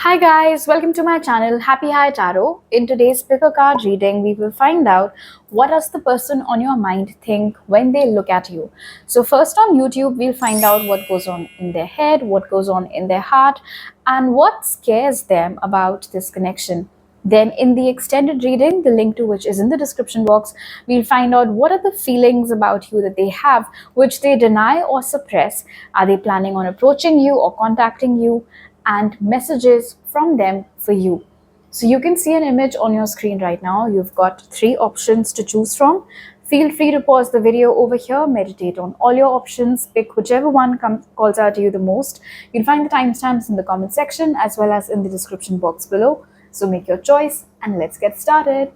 Hi guys, welcome to my channel Happy High Tarot. In today's picker card reading, we will find out what does the person on your mind think when they look at you. So first on YouTube, we'll find out what goes on in their head, what goes on in their heart, and what scares them about this connection. Then in the extended reading, the link to which is in the description box, we'll find out what are the feelings about you that they have, which they deny or suppress. Are they planning on approaching you or contacting you? And messages from them for you. So you can see an image on your screen right now. You've got 3 options to choose from. Feel free to pause the video over here, meditate on all your options, pick whichever one calls out to you the most. You'll find the timestamps in the comment section as well as in the description box below. So make your choice and let's get started.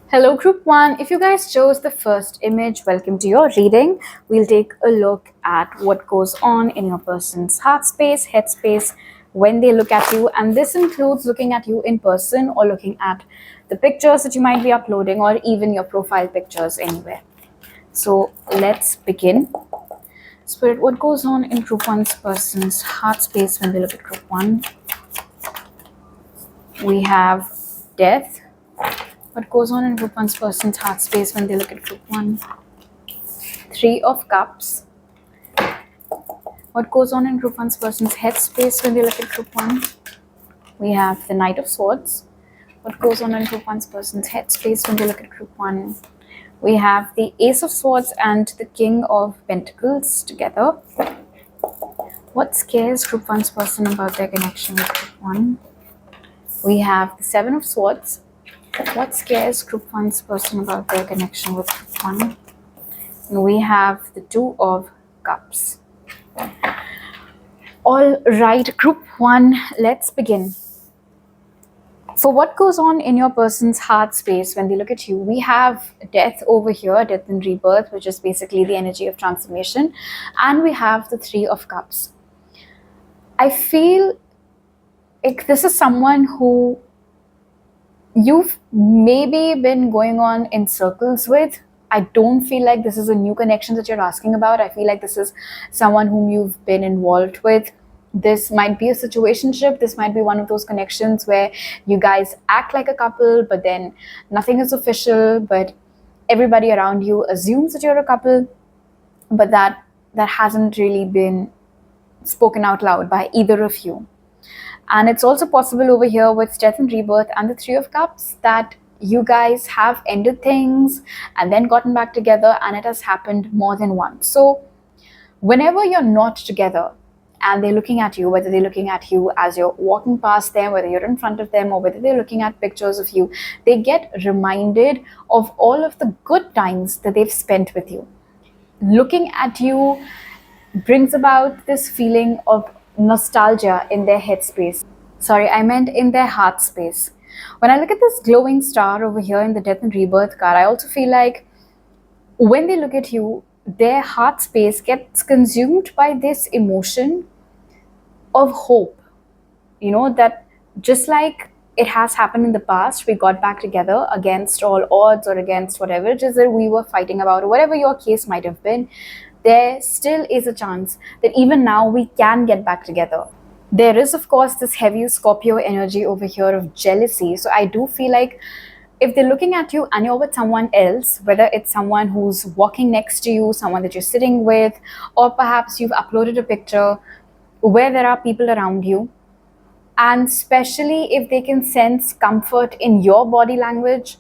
Hello group 1, if you guys chose the first image, welcome to your reading. We'll take a look at what goes on in your person's heart space, head space, when they look at you, and this includes looking at you in person or looking at the pictures that you might be uploading or even your profile pictures anywhere. So let's begin. Spirit, what goes on in group 1's person's heart space when they look at group 1? We have death. What goes on in group 1's person's heart space when they look at group 1? 3 of Cups. What goes on in group 1's person's head space when they look at group 1? We have the Knight of Swords. What goes on in group 1's person's head space when they look at group 1? We have the Ace of Swords and the King of Pentacles together. What scares group 1's person about their connection with group 1? We have the Seven of Swords. What scares group 1's person about their connection with group 1? And we have the Two of Cups. All right, group 1, let's begin. For what goes on in your person's heart space when they look at you, we have death over here, death and rebirth, which is basically the energy of transformation. And we have the Three of Cups. I feel like this is someone who you've maybe been going on in circles with. I don't feel like this is a new connection that you're asking about. I feel like this is someone whom you've been involved with. This might be a situationship. This might be one of those connections where you guys act like a couple, but then nothing is official, but everybody around you assumes that you're a couple, but that hasn't really been spoken out loud by either of you. And it's also possible over here with death and rebirth and the Three of Cups that you guys have ended things and then gotten back together, and it has happened more than once. So whenever you're not together and they're looking at you, whether they're looking at you as you're walking past them, whether you're in front of them, or whether they're looking at pictures of you, they get reminded of all of the good times that they've spent with you. Looking at you brings about this feeling of nostalgia in their headspace. Sorry, I meant in their heart space. When I look at this glowing star over here in the death and rebirth card, I also feel like when they look at you, their heart space gets consumed by this emotion of hope. You know, that just like it has happened in the past, we got back together against all odds or against whatever it is that we were fighting about, or whatever your case might have been, there still is a chance that even now we can get back together. There is, of course, this heavy Scorpio energy over here of jealousy. So I do feel like if they're looking at you and you're with someone else, whether it's someone who's walking next to you, someone that you're sitting with, or perhaps you've uploaded a picture where there are people around you, and especially if they can sense comfort in your body language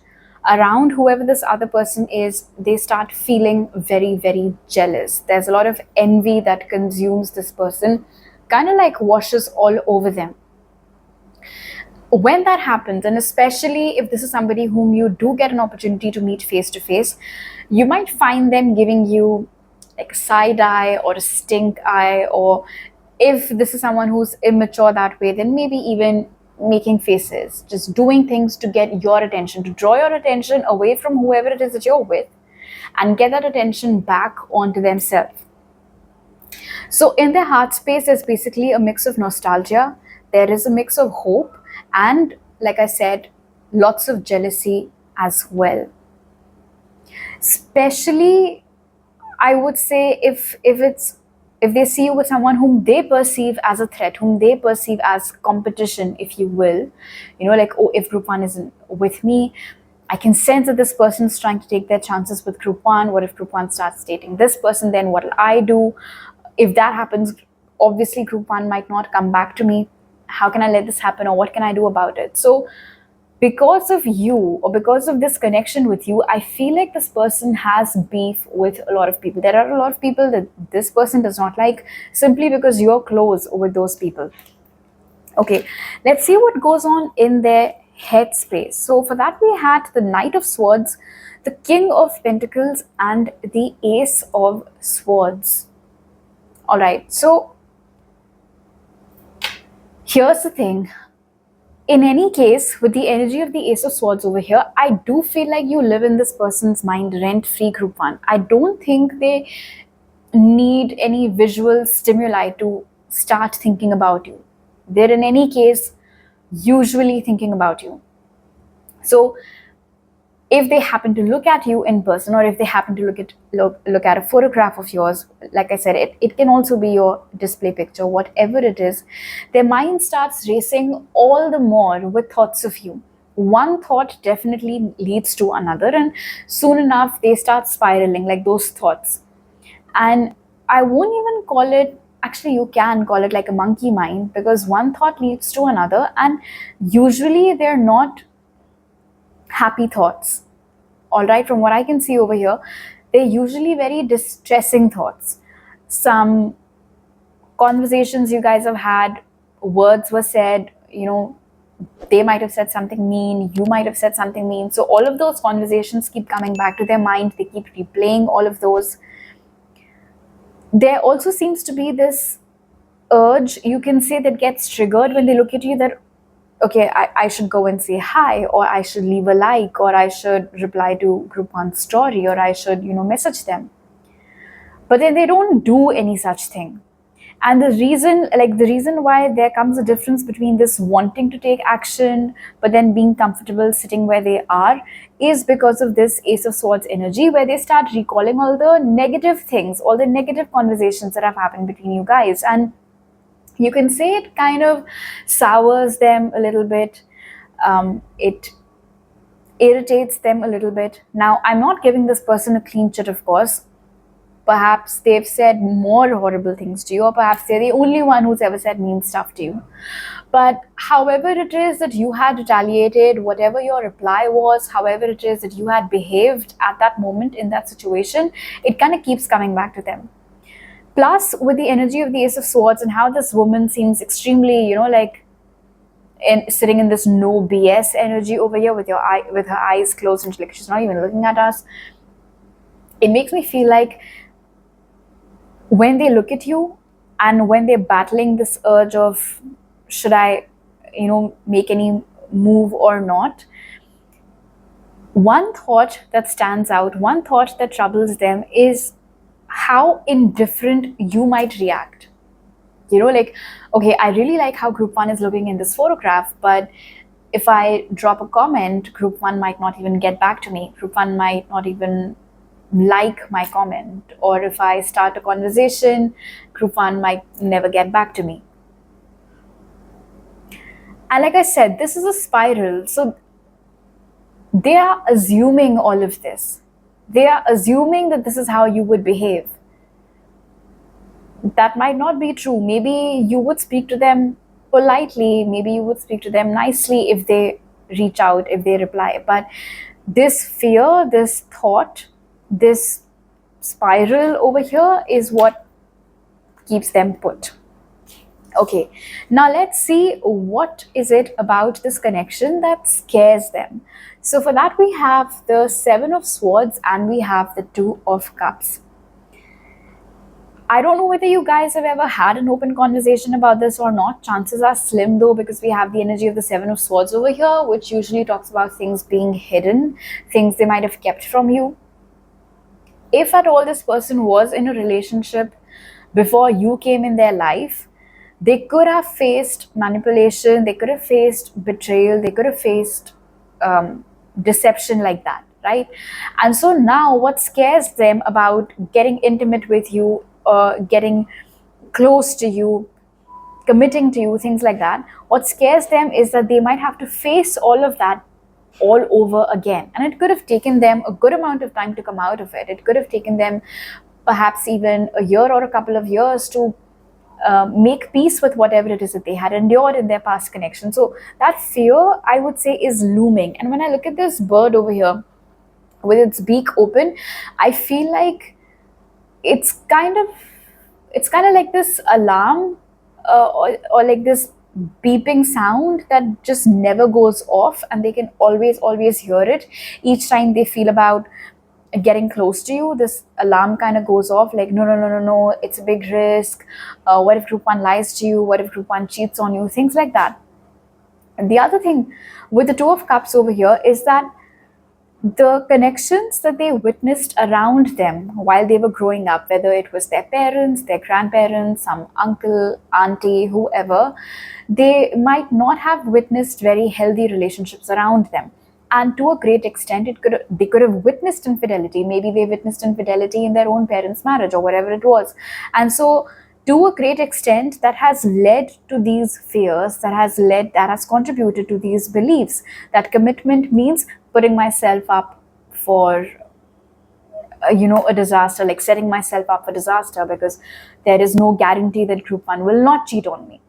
around whoever this other person is, they start feeling very, very jealous. There's a lot of envy that consumes this person, kind of like washes all over them. When that happens, and especially if this is somebody whom you do get an opportunity to meet face to face, you might find them giving you like a side eye or a stink eye, or if this is someone who's immature that way, then maybe even making faces, just doing things to get your attention, to draw your attention away from whoever it is that you're with and get that attention back onto themselves. So in their heart space, there's basically a mix of nostalgia, there is a mix of hope, and like I said, lots of jealousy as well. Especially, I would say, if it's if they see you with someone whom they perceive as a threat, whom they perceive as competition, if you will, like, oh, if group one isn't with me, I can sense that this person is trying to take their chances with group one. What if group one starts dating this person? Then what will I do? If that happens, obviously group one might not come back to me. How can I let this happen, or what can I do about it? So because of you, or because of this connection with you, I feel like this person has beef with a lot of people. There are a lot of people that this person does not like, simply because you're close with those people. Okay, let's see what goes on in their headspace. So for that, we had the Knight of Swords, the King of Pentacles, and the Ace of Swords. All right, so here's the thing. In any case, with the energy of the Ace of Swords over here, I do feel like you live in this person's mind rent-free, group one. I don't think they need any visual stimuli to start thinking about you. They're in any case usually thinking about you. So if they happen to look at you in person, or if they happen to look at a photograph of yours, like I said, it can also be your display picture, whatever it is, their mind starts racing all the more with thoughts of you. One thought definitely leads to another, and soon enough they start spiraling, like those thoughts. And I won't even call it, actually you can call it like a monkey mind, because one thought leads to another, and usually they're not happy thoughts. All right, from what I can see over here, they're usually very distressing thoughts. Some conversations you guys have had, words were said, they might have said something mean, you might have said something mean. So all of those conversations keep coming back to their mind. They keep replaying all of those. There also seems to be this urge, you can say, that gets triggered when they look at you, that okay, I should go and say hi, or I should leave a like, or I should reply to group one story, or I should, message them. But then they don't do any such thing. And the reason why there comes a difference between this wanting to take action, but then being comfortable sitting where they are, is because of this Ace of Swords energy, where they start recalling all the negative things, all the negative conversations that have happened between you guys. And you can say it kind of sours them a little bit. It irritates them a little bit. Now, I'm not giving this person a clean chit, of course. Perhaps they've said more horrible things to you, or perhaps they're the only one who's ever said mean stuff to you. But however it is that you had retaliated, whatever your reply was, however it is that you had behaved at that moment in that situation, it kind of keeps coming back to them. Plus, with the energy of the Ace of Swords and how this woman seems extremely, sitting in this no BS energy over here with her eyes closed, and like she's not even looking at us, it makes me feel like when they look at you and when they're battling this urge of should I, make any move or not, one thought that stands out, one thought that troubles them is how indifferent you might react. Like, okay, I really like how group one is looking in this photograph, but if I drop a comment, group one might not even get back to me. Group one might not even like my comment. Or if I start a conversation, group one might never get back to me. And like I said, this is a spiral. So they are assuming all of this. They are assuming that this is how you would behave. That might not be true. Maybe you would speak to them politely. Maybe you would speak to them nicely if they reach out, if they reply. But this fear, this thought, this spiral over here is what keeps them put. Okay, now let's see what is it about this connection that scares them. So for that, we have the Seven of Swords and we have the Two of Cups. I don't know whether you guys have ever had an open conversation about this or not. Chances are slim though, because we have the energy of the Seven of Swords over here, which usually talks about things being hidden, things they might have kept from you. If at all this person was in a relationship before you came in their life, they could have faced manipulation, they could have faced betrayal, they could have faced deception like that, right? And so now what scares them about getting intimate with you, getting close to you, committing to you, things like that. What scares them is that they might have to face all of that all over again. And it could have taken them a good amount of time to come out of it. It could have taken them perhaps even a year or a couple of years to make peace with whatever it is that they had endured in their past connection. So that fear, I would say, is looming. And when I look at this bird over here with its beak open, I feel like it's kind of like this alarm, or like this beeping sound that just never goes off, and they can always hear it each time they feel about getting close to you. This alarm kind of goes off, like, no, no, no, no, no, it's a big risk. What if group one lies to you? What if group one cheats on you? Things like that. And the other thing with the Two of Cups over here is that the connections that they witnessed around them while they were growing up, whether it was their parents, their grandparents, some uncle, auntie, whoever, they might not have witnessed very healthy relationships around them. And to a great extent, they could have witnessed infidelity. Maybe they witnessed infidelity in their own parents' marriage or whatever it was. And so to a great extent, that has led to these fears, that has contributed to these beliefs that commitment means putting myself up for a disaster, like setting myself up for disaster, because there is no guarantee that group one will not cheat on me.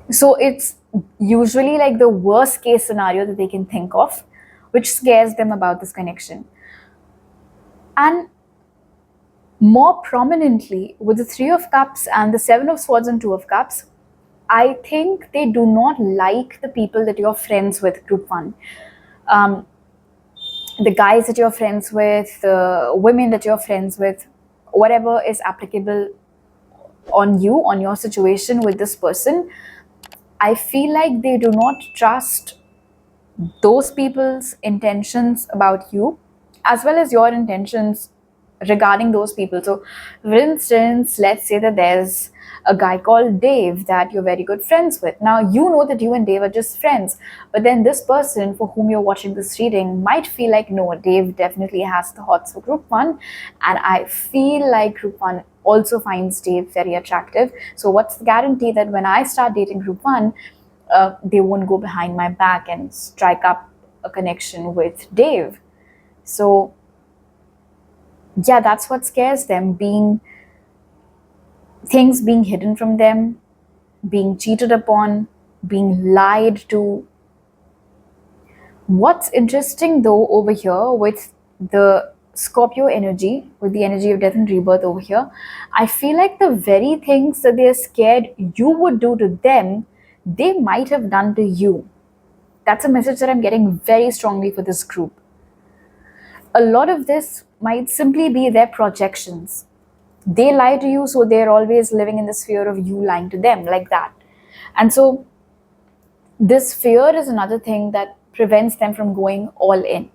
So it's usually like the worst case scenario that they can think of, which scares them about this connection. And more prominently, with the Three of Cups and the Seven of Swords and Two of Cups, I think they do not like the people that you're friends with, group one. The guys that you're friends with, the women that you're friends with, whatever is applicable on you, on your situation with this person, I feel like they do not trust those people's intentions about you, as well as your intentions regarding those people. So, for instance, let's say that there's a guy called Dave that you're very good friends with. Now, you know that you and Dave are just friends, but then this person for whom you're watching this reading might feel like, no, Dave definitely has the hots for group one, and I feel like group one also finds Dave very attractive. So, what's the guarantee that when I start dating group one, they won't go behind my back and strike up a connection with Dave? So, yeah, that's what scares them, things being hidden from them, being cheated upon, being lied to. What's interesting though over here with the Scorpio energy, with the energy of death and rebirth over here, I feel like the very things that they're scared you would do to them, they might have done to you. That's a message that I'm getting very strongly for this group. A lot of this might simply be their projections. They lie to you, so they're always living in this fear of you lying to them, like that. And so this fear is another thing that prevents them from going all in.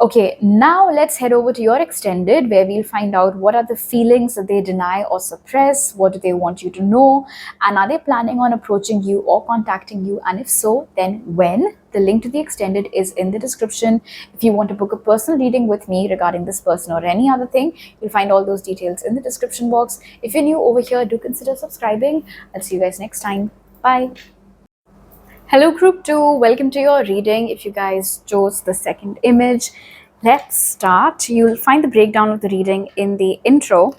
Okay, now let's head over to your extended, where we'll find out what are the feelings that they deny or suppress, what do they want you to know, and are they planning on approaching you or contacting you, and if so, then when? The link to the extended is in the description. If you want to book a personal reading with me regarding this person or any other thing, you'll find all those details in the description box. If you're new over here, do consider subscribing. I'll see you guys next time. Bye. Hello group 2, welcome to your reading. If you guys chose the second image, let's start. You'll find the breakdown of the reading in the intro.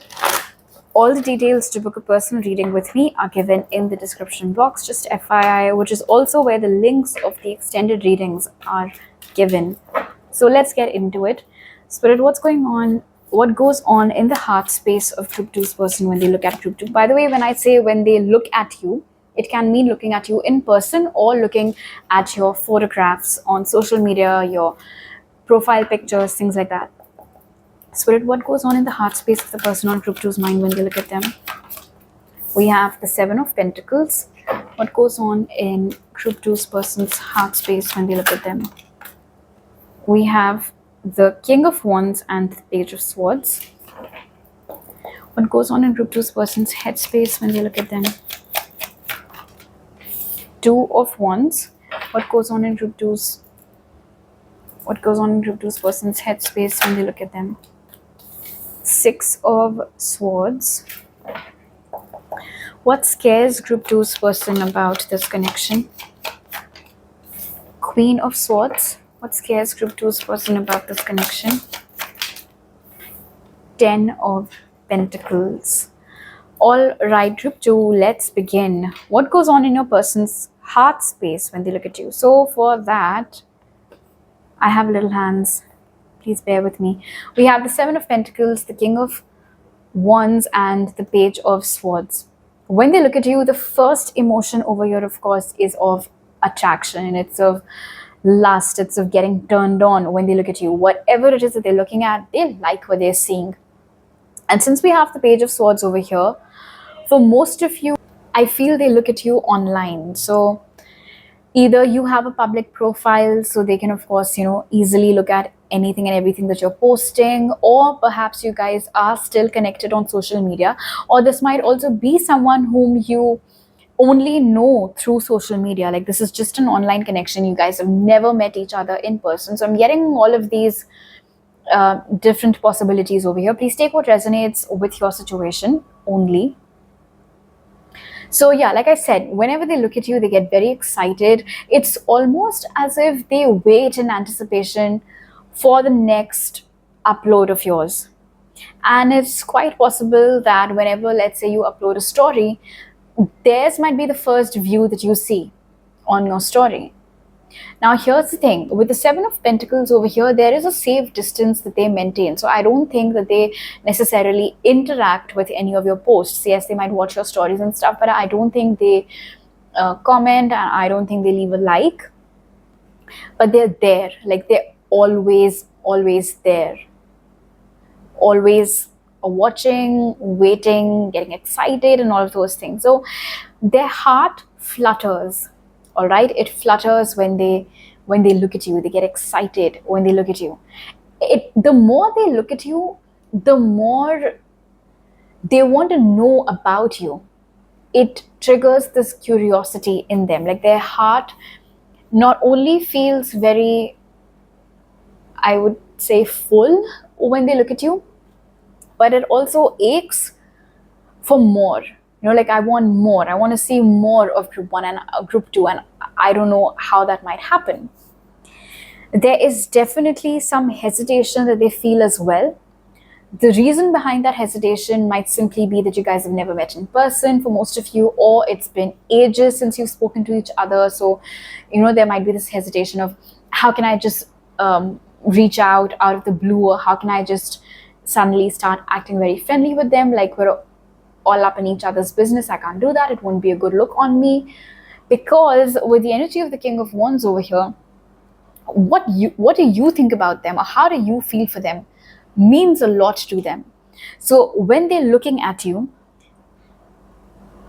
All the details to book a personal reading with me are given in the description box, just FYI, which is also where the links of the extended readings are given. So let's get into it. Spirit, what's going on? What goes on in the heart space of group 2's person when they look at group 2? By the way, when I say when they look at you, it can mean looking at you in person or looking at your photographs on social media, your profile pictures, things like that. Spirit, what goes on in the heart space of the person on group 2's mind when they look at them? We have the Seven of Pentacles. What goes on in group 2's person's heart space when they look at them? We have the King of Wands and the Page of Swords. What goes on in group 2's person's head space when they look at them? Two of Wands. What goes on in group 2's person's head space when they look at them? Six of Swords. What scares Group 2's person about this connection? Queen of Swords. What scares Group 2's person about this connection? Ten of Pentacles. All right, Group 2, let's begin. What goes on in your person's heart space when they look at you? So for that, I have little hands. Please bear with me. We have the Seven of Pentacles, the King of Wands, and the Page of Swords. When they look at you, the first emotion over here, of course, is of attraction. It's of lust. It's of getting turned on when they look at you. Whatever it is that they're looking at, they like what they're seeing. And since we have the Page of Swords over here, for most of you, I feel they look at you online. So either you have a public profile, so they can, of course, easily look at anything and everything that you're posting, or perhaps you guys are still connected on social media, or this might also be someone whom you only know through social media. Like, this is just an online connection. You guys have never met each other in person. So I'm getting all of these different possibilities over here. Please take what resonates with your situation only. So yeah, like I said, whenever they look at you, they get very excited. It's almost as if they wait in anticipation for the next upload of yours. And it's quite possible that whenever, let's say, you upload a story, theirs might be the first view that you see on your story. Now, here's the thing. With the Seven of Pentacles over here, there is a safe distance that they maintain. So I don't think that they necessarily interact with any of your posts. Yes, they might watch your stories and stuff, but I don't think they comment, and I don't think they leave a like. But they're there. Like, they're always there. Always watching, waiting, getting excited, and all of those things. So their heart flutters. All right, it flutters when they look at you. They get excited when they look at you. The more they look at you, the more they want to know about you. It triggers this curiosity in them. Like, their heart not only feels very, I would say, full when they look at you, but it also aches for more. Like, I want more. I want to see more of Group 1 and Group 2, and I don't know how that might happen. There is definitely some hesitation that they feel as well. The reason behind that hesitation might simply be that you guys have never met in person for most of you, or it's been ages since you've spoken to each other. So, there might be this hesitation of, how can I just reach out of the blue, or how can I just suddenly start acting very friendly with them, like we're all up in each other's business. I can't do that. It won't be a good look on me. Because with the energy of the King of Wands over here, what do you think about them, or how do you feel for them, means a lot to them. So when they're looking at you,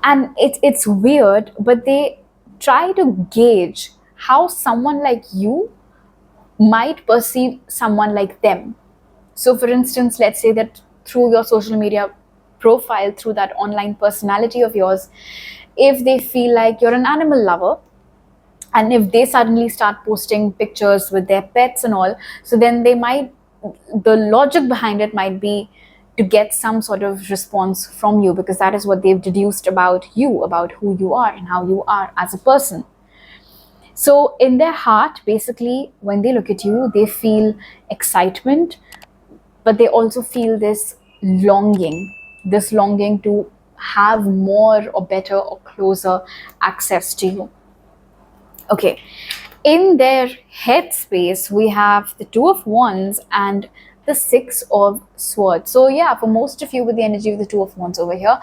and it's weird, but they try to gauge how someone like you might perceive someone like them. So for instance, let's say that through your social media profile, through that online personality of yours, if they feel like you're an animal lover, and if they suddenly start posting pictures with their pets and all, so then the logic behind it might be to get some sort of response from you, because that is what they've deduced about you, about who you are and how you are as a person. So in their heart, basically, when they look at you, they feel excitement, but they also feel this longing to have more or better or closer access to you. Okay, in their head space, we have the Two of Wands and the Six of Swords. So yeah, for most of you with the energy of the Two of Wands over here,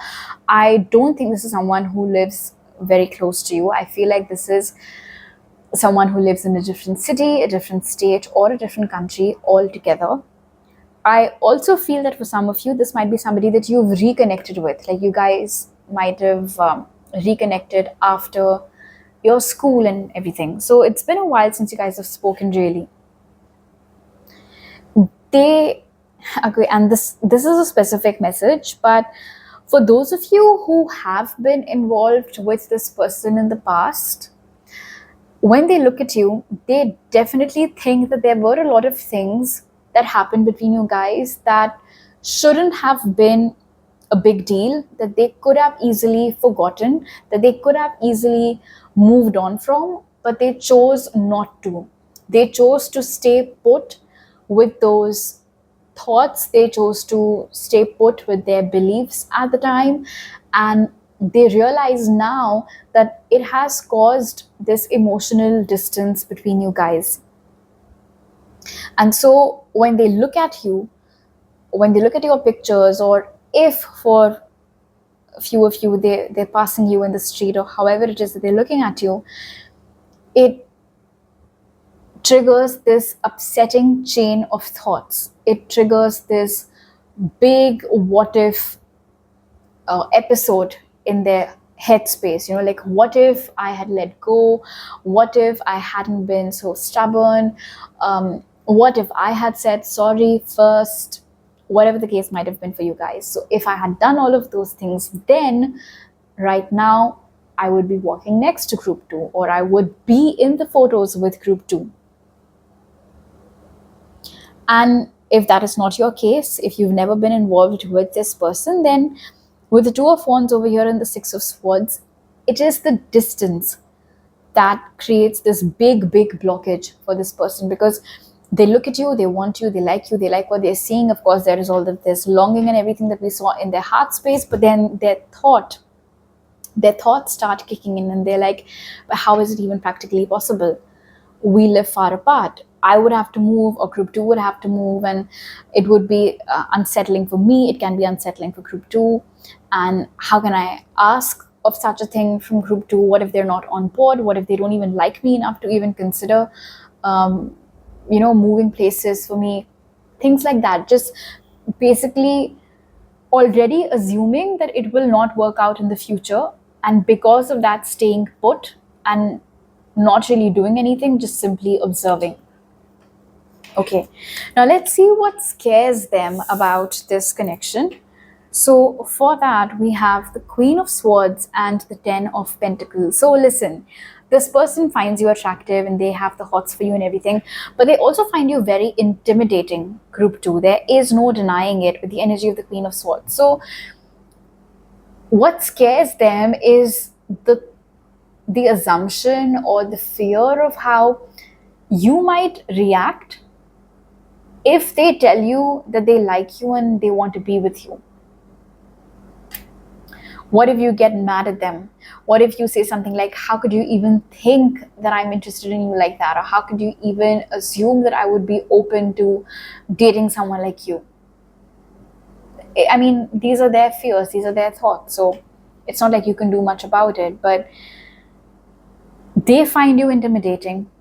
I don't think this is someone who lives very close to you. I feel like this is someone who lives in a different city, a different state, or a different country altogether. I also feel that for some of you, this might be somebody that you've reconnected with. Like, you guys might have reconnected after your school and everything. So it's been a while since you guys have spoken, really. Okay, and this is a specific message, but for those of you who have been involved with this person in the past, when they look at you, they definitely think that there were a lot of things that happened between you guys that shouldn't have been a big deal, that they could have easily forgotten, that they could have easily moved on from, but they chose not to. They chose to stay put with those thoughts, they chose to stay put with their beliefs at the time, and they realize now that it has caused this emotional distance between you guys. And so when they look at you, when they look at your pictures, or if for a few of you they're passing you in the street, or however it is that they're looking at you, it triggers this upsetting chain of thoughts. It triggers this big what if episode in their headspace. Like, what if I had let go? What if I hadn't been so stubborn? What if I had said sorry first? Whatever the case might have been for you guys. So if I had done all of those things, then right now I would be walking next to group 2, or I would be in the photos with group 2. And if that is not your case, if you've never been involved with this person, then with the 2 of Wands over here and the 6 of Swords, it is the distance that creates this big blockage for this person, because they look at you, they want you, they like what they're seeing. Of course, there is all of this longing and everything that we saw in their heart space, but then their thoughts start kicking in, and they're like, how is it even practically possible? We live far apart. I would have to move, or group 2 would have to move, and it would be unsettling for me. It can be unsettling for group 2. And how can I ask of such a thing from group 2? What if they're not on board? What if they don't even like me enough to even consider moving places for me? Things like that. Just basically already assuming that it will not work out in the future, and because of that, staying put and not really doing anything, just simply observing. Okay, now let's see what scares them about this connection. So for that, we have the Queen of Swords and the 10 of Pentacles. So listen, this person finds you attractive and they have the hots for you and everything, but they also find you very intimidating, group 2. There is no denying it with the energy of the Queen of Swords. So what scares them is the assumption or the fear of how you might react if they tell you that they like you and they want to be with you. What if you get mad at them? What if you say something like, how could you even think that I'm interested in you like that? Or how could you even assume that I would be open to dating someone like you? I mean, these are their fears, these are their thoughts. So it's not like you can do much about it, but they find you intimidating.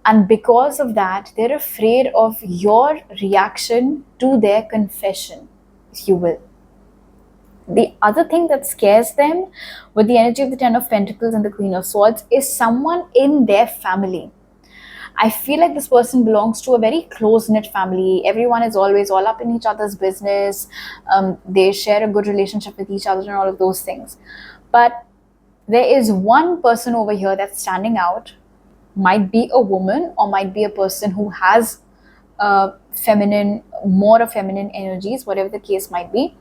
And because of that, they're afraid of your reaction to their confession, if you will. The other thing that scares them with the energy of the 10 of Pentacles and the Queen of Swords is someone in their family. I feel like this person belongs to a very close-knit family. Everyone is always all up in each other's business. They share a good relationship with each other and all of those things. But there is one person over here that's standing out. Might be a woman, or might be a person who has more of feminine energies, whatever the case might be.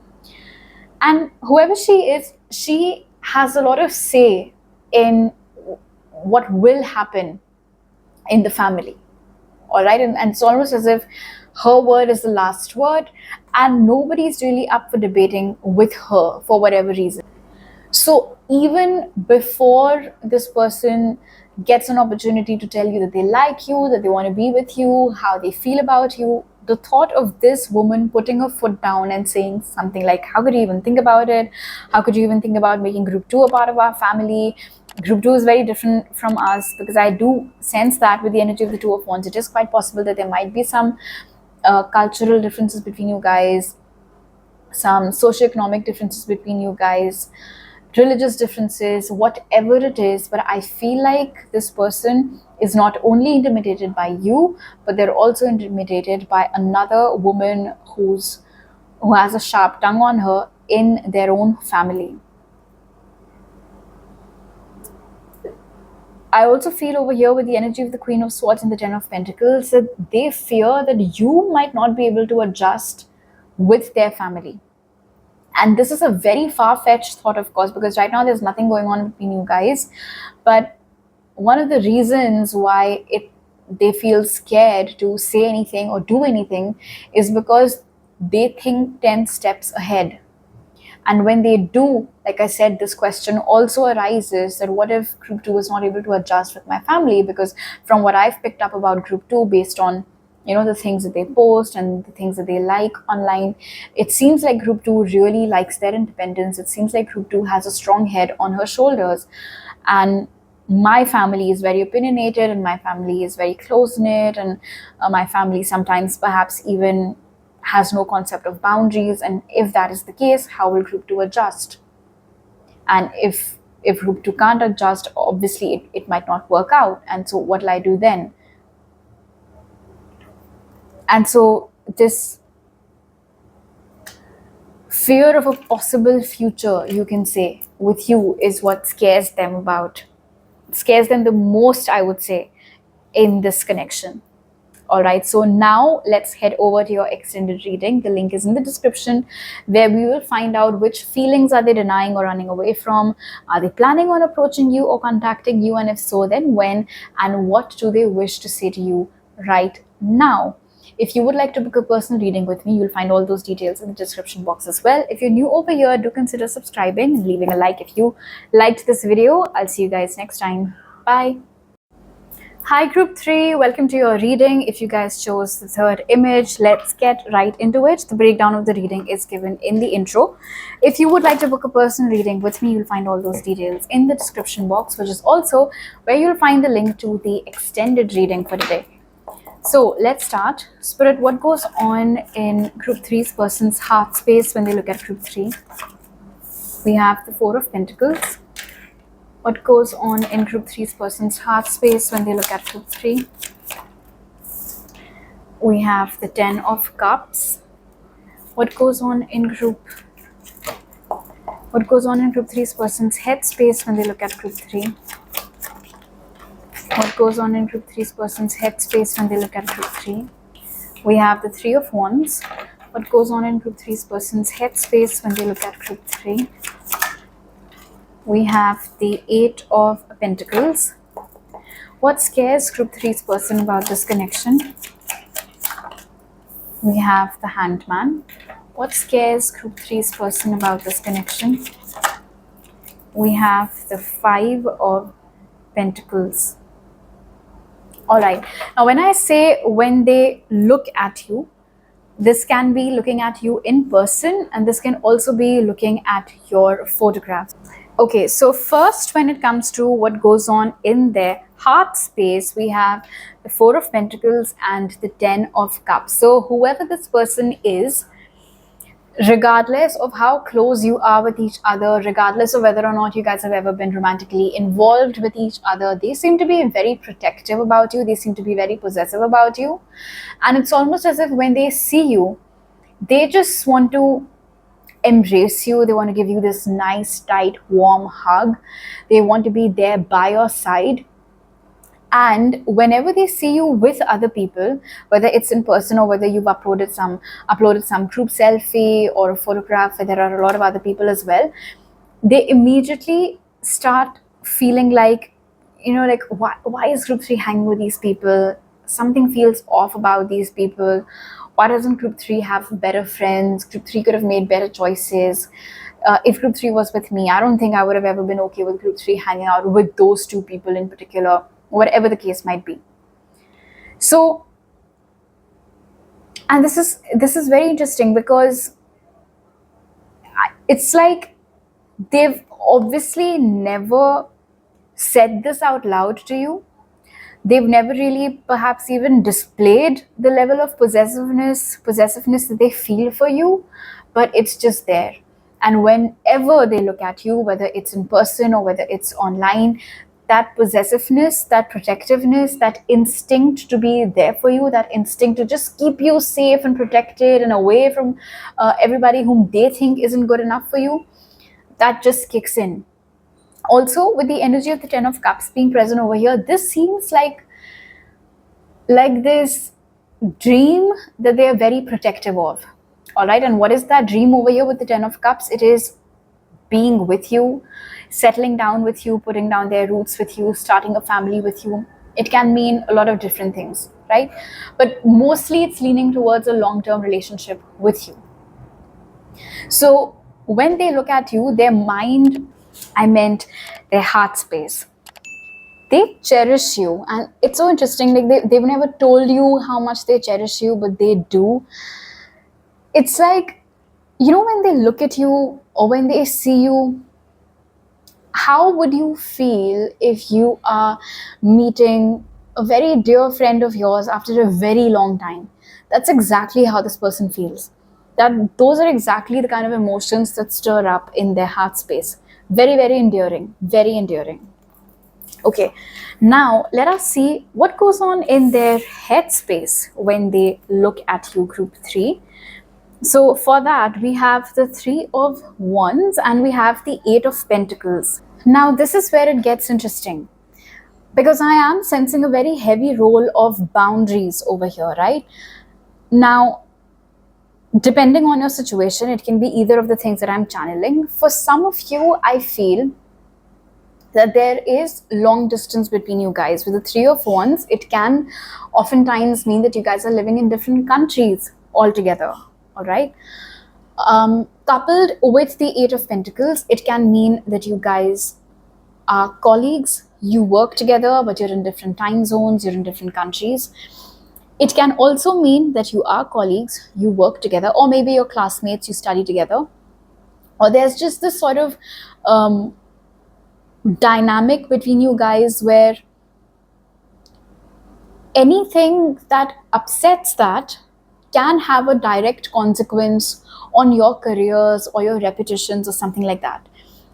And whoever she is, she has a lot of say in what will happen in the family. All right. And it's almost as if her word is the last word, and nobody's really up for debating with her for whatever reason. So even before this person gets an opportunity to tell you that they like you, that they want to be with you, how they feel about you, the thought of this woman putting her foot down and saying something like, how could you even think about it? How could you even think about making group 2 a part of our family? Group 2 is very different from us, because I do sense that with the energy of the 2 of Wands, it is quite possible that there might be some cultural differences between you guys, some socioeconomic differences between you guys, religious differences, whatever it is. But I feel like this person is not only intimidated by you, but they're also intimidated by another woman who has a sharp tongue on her in their own family. I also feel over here with the energy of the Queen of Swords and the 10 of Pentacles that they fear that you might not be able to adjust with their family. And this is a very far-fetched thought, of course, because right now there's nothing going on between you guys. But one of the reasons why they feel scared to say anything or do anything is because they think 10 steps ahead. And when they do, like I said, this question also arises that what if group 2 is not able to adjust with my family? Because from what I've picked up about group 2, based on the things that they post and the things that they like online, it seems like group 2 really likes their independence. It seems like group 2 has a strong head on her shoulders. And my family is very opinionated, and my family is very close-knit, and my family sometimes perhaps even has no concept of boundaries. And if that is the case, how will group 2 adjust? And if group 2 can't adjust, obviously it might not work out. And so what will I do then? And so this fear of a possible future, you can say, with you is what scares them the most, I would say, in this connection. All right, so now let's head over to your extended reading. The link is in the description, where we will find out which feelings are they denying or running away from. Are they planning on approaching you or contacting you? And if so, then when? And what do they wish to say to you right now? If you would like to book a personal reading with me, you'll find all those details in the description box as well. If you're new over here, do consider subscribing and leaving a like if you liked this video. I'll see you guys next time. Bye. Hi group 3, welcome to your reading. If you guys chose the third image, let's get right into it. The breakdown of the reading is given in the intro. If you would like to book a personal reading with me, you'll find all those details in the description box, which is also where you'll find the link to the extended reading for today. So let's start. Spirit, what goes on in group 3's person's heart space when they look at group 3? We have the Four of Pentacles. What goes on in group 3's person's heart space when they look at group 3? We have the Ten of Cups. What goes on in group 3's person's head space when they look at group 3? What goes on in group 3's person's head space when they look at group 3? We have the Three of Wands. What goes on in group 3's person's head space when they look at group 3? We have the Eight of Pentacles. What scares group 3's person about this connection? We have the Hanged Man. What scares group 3's person about this connection? We have the Five of Pentacles. Alright, now when I say when they look at you, this can be looking at you in person, and this can also be looking at your photographs. Okay, so first, when it comes to what goes on in their heart space, we have the Four of Pentacles and the Ten of Cups. So whoever this person is, regardless of how close you are with each other, regardless of whether or not you guys have ever been romantically involved with each other, they seem to be very protective about you. They seem to be very possessive about you. And it's almost as if when they see you, they just want to embrace you. They want to give you this nice, tight, warm hug. They want to be there by your side. And whenever they see you with other people, whether it's in person or whether you've uploaded some group selfie or a photograph where there are a lot of other people as well, they immediately start feeling like, like, why is group 3 hanging with these people? Something feels off about these people. Why doesn't group 3 have better friends? Group 3 could have made better choices. If group 3 was with me, I don't think I would have ever been okay with group 3 hanging out with those two people in particular, whatever the case might be. So, and this is very interesting, because it's like they've obviously never said this out loud to you. They've never really perhaps even displayed the level of possessiveness that they feel for you, but it's just there. And whenever they look at you, whether it's in person or whether it's online, that possessiveness, that protectiveness, that instinct to be there for you, that instinct to just keep you safe and protected and away from everybody whom they think isn't good enough for you, that just kicks in. Also, with the energy of the Ten of Cups being present over here, this seems like this dream that they are very protective of. All right, and what is that dream over here with the Ten of Cups? It is being with you, settling down with you, putting down their roots with you, starting a family with you. It can mean a lot of different things, right? But mostly it's leaning towards a long-term relationship with you. So when they look at you, their mind, I meant their heart space, they cherish you. And it's so interesting, like they've never told you how much they cherish you, but they do. It's like, when they look at you or when they see you, how would you feel if you are meeting a very dear friend of yours after a very long time? That's exactly how this person feels. Those are exactly the kind of emotions that stir up in their heart space. Very, very endearing, very endearing. Okay, now let us see what goes on in their head space when they look at you, group 3. So for that, we have the 3 of Wands and we have the 8 of Pentacles. Now this is where it gets interesting, because I am sensing a very heavy role of boundaries over here, right? Now, depending on your situation, it can be either of the things that I'm channeling. For some of you, I feel that there is long distance between you guys. With the 3 of Wands, it can oftentimes mean that you guys are living in different countries altogether, all right? Coupled with the 8 of Pentacles, it can mean that you guys are colleagues, you work together, but you're in different time zones, you're in different countries. It can also mean that you are colleagues, you work together, or maybe you're classmates, you study together. Or there's just this sort of dynamic between you guys where anything that upsets that can have a direct consequence on your careers or your reputations or something like that.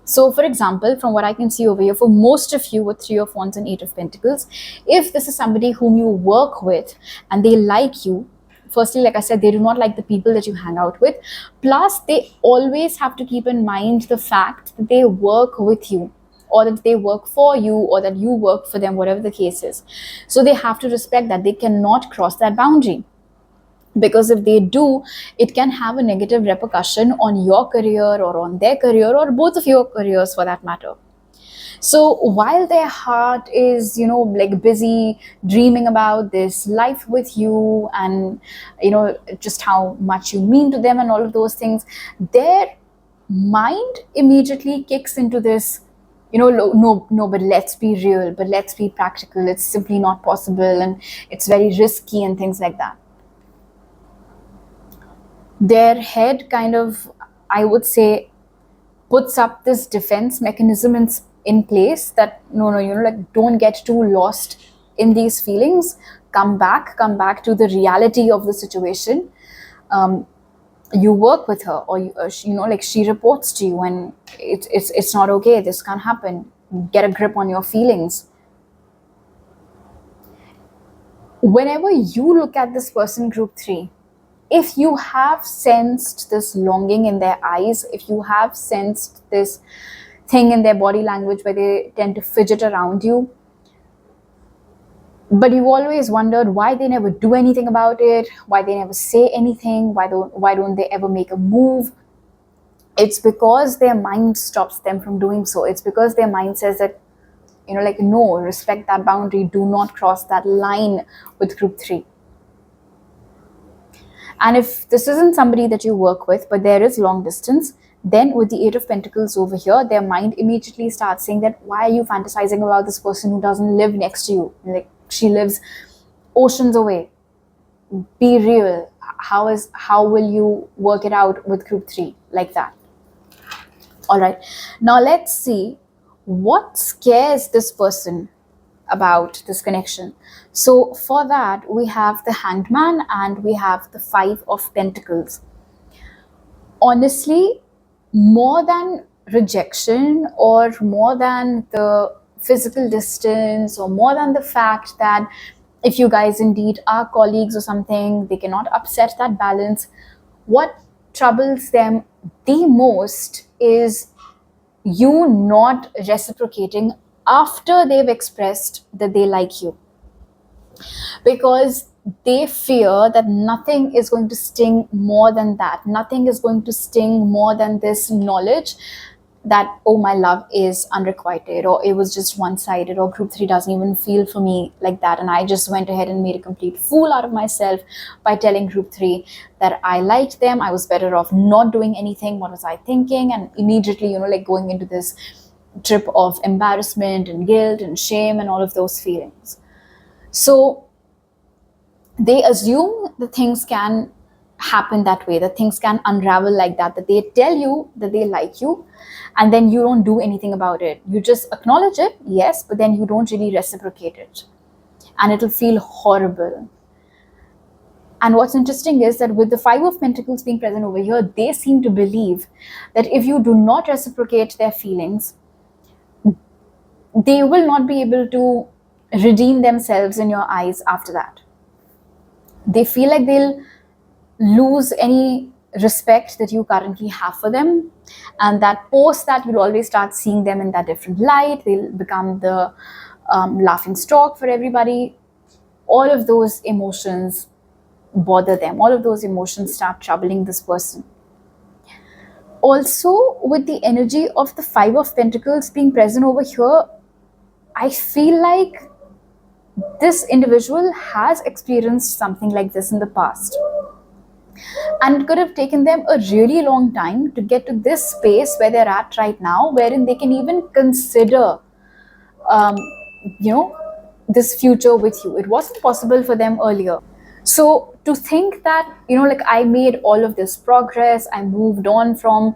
So for example, from what I can see over here, for most of you with 3 of Wands and 8 of Pentacles, if this is somebody whom you work with and they like you, firstly, like I said, they do not like the people that you hang out with. Plus, they always have to keep in mind the fact that they work with you, or that they work for you, or that you work for them, whatever the case is. So they have to respect that. They cannot cross that boundary, because if they do, it can have a negative repercussion on your career or on their career, or both of your careers for that matter. So while their heart is, like busy dreaming about this life with you and, just how much you mean to them and all of those things, their mind immediately kicks into this, no, but let's be real, but let's be practical. It's simply not possible and it's very risky and things like that. Their head kind of, I would say, puts up this defense mechanism in place that no, like don't get too lost in these feelings. Come back to the reality of the situation. You work with her, or like she reports to you, and it's not okay. This can't happen. Get a grip on your feelings. Whenever you look at this person, group 3, if you have sensed this longing in their eyes, if you have sensed this thing in their body language where they tend to fidget around you, but you've always wondered why they never do anything about it, why they never say anything, why don't they ever make a move, it's because their mind stops them from doing so. It's because their mind says that, like, no, respect that boundary, do not cross that line with group 3. And if this isn't somebody that you work with, but there is long distance, then with the 8 of Pentacles over here, their mind immediately starts saying that, why are you fantasizing about this person who doesn't live next to you? Like, she lives oceans away. Be real. How will you work it out with group 3 like that? All right. Now let's see what scares this person about this connection. So for that, we have the Hanged Man and we have the 5 of Pentacles. Honestly, more than rejection, or more than the physical distance, or more than the fact that if you guys indeed are colleagues or something, they cannot upset that balance, what troubles them the most is you not reciprocating after they've expressed that they like you. Because they fear that nothing is going to sting more than that. Nothing is going to sting more than this knowledge that, oh, my love is unrequited, or it was just one-sided, or group 3 doesn't even feel for me like that, and I just went ahead and made a complete fool out of myself by telling group 3 that I liked them. I was better off not doing anything. What was I thinking? And immediately, like going into this trip of embarrassment and guilt and shame and all of those feelings. So they assume that things can happen that way, that things can unravel like that, that they tell you that they like you, and then you don't do anything about it. You just acknowledge it, yes, but then you don't really reciprocate it. And it'll feel horrible. And what's interesting is that with the 5 of Pentacles being present over here, they seem to believe that if you do not reciprocate their feelings, they will not be able to redeem themselves in your eyes after that. They feel like they'll lose any respect that you currently have for them, and that post that you'll always start seeing them in that different light. They'll become the laughing stock for everybody. All of those emotions bother them. All of those emotions start troubling this person. Also, with the energy of the 5 of Pentacles being present over here, I feel like this individual has experienced something like this in the past. And it could have taken them a really long time to get to this space where they're at right now, wherein they can even consider, this future with you. It wasn't possible for them earlier. So to think that, like I made all of this progress, I moved on from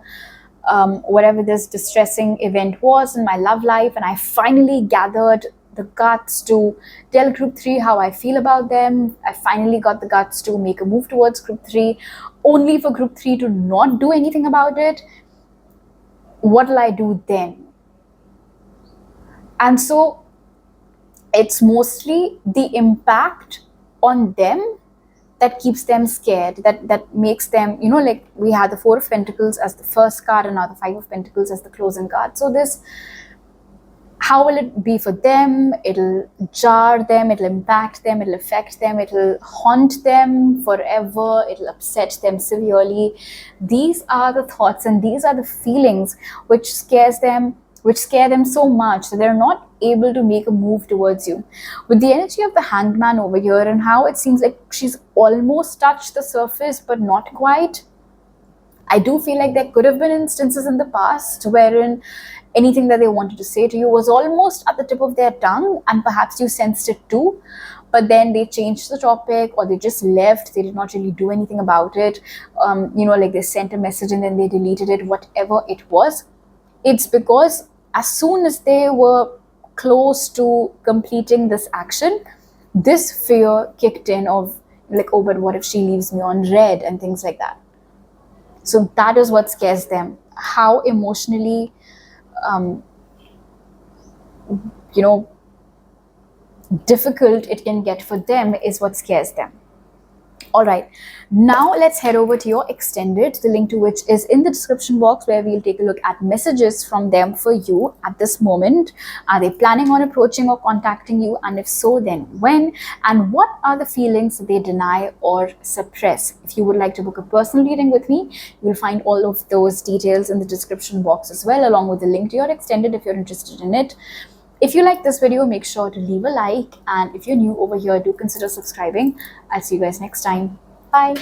whatever this distressing event was in my love life, and I finally gathered the guts to tell group 3 how I feel about them. I finally got the guts to make a move towards group 3, only for group 3 to not do anything about it. What will I do then? And so it's mostly the impact on them that keeps them scared, that makes them, like we had the 4 of Pentacles as the first card, and now the 5 of Pentacles as the closing card. So this, how will it be for them? It'll jar them, it'll impact them, it'll affect them, it'll haunt them forever, it'll upset them severely. These are the thoughts and these are the feelings which scare them so much that they're not able to make a move towards you. With the energy of the Hanged Man over here, and how it seems like she's almost touched the surface but not quite, I do feel like there could have been instances in the past wherein anything that they wanted to say to you was almost at the tip of their tongue, and perhaps you sensed it too, but then they changed the topic, or they just left. They did not really do anything about it. Like they sent a message and then they deleted it, whatever it was. It's because as soon as they were close to completing this action, this fear kicked in of like, oh, but what if she leaves me on red and things like that. So that is what scares them. How emotionally difficult it can get for them is what scares them. All right, now let's head over to your extended, the link to which is in the description box, where we'll take a look at messages from them for you at this moment. Are they planning on approaching or contacting you? And if so, then when? And what are the feelings that they deny or suppress? If you would like to book a personal reading with me, you'll find all of those details in the description box as well, along with the link to your extended if you're interested in it. If you like this video, make sure to leave a like, and if you're new over here, do consider subscribing. I'll see you guys next time. Bye.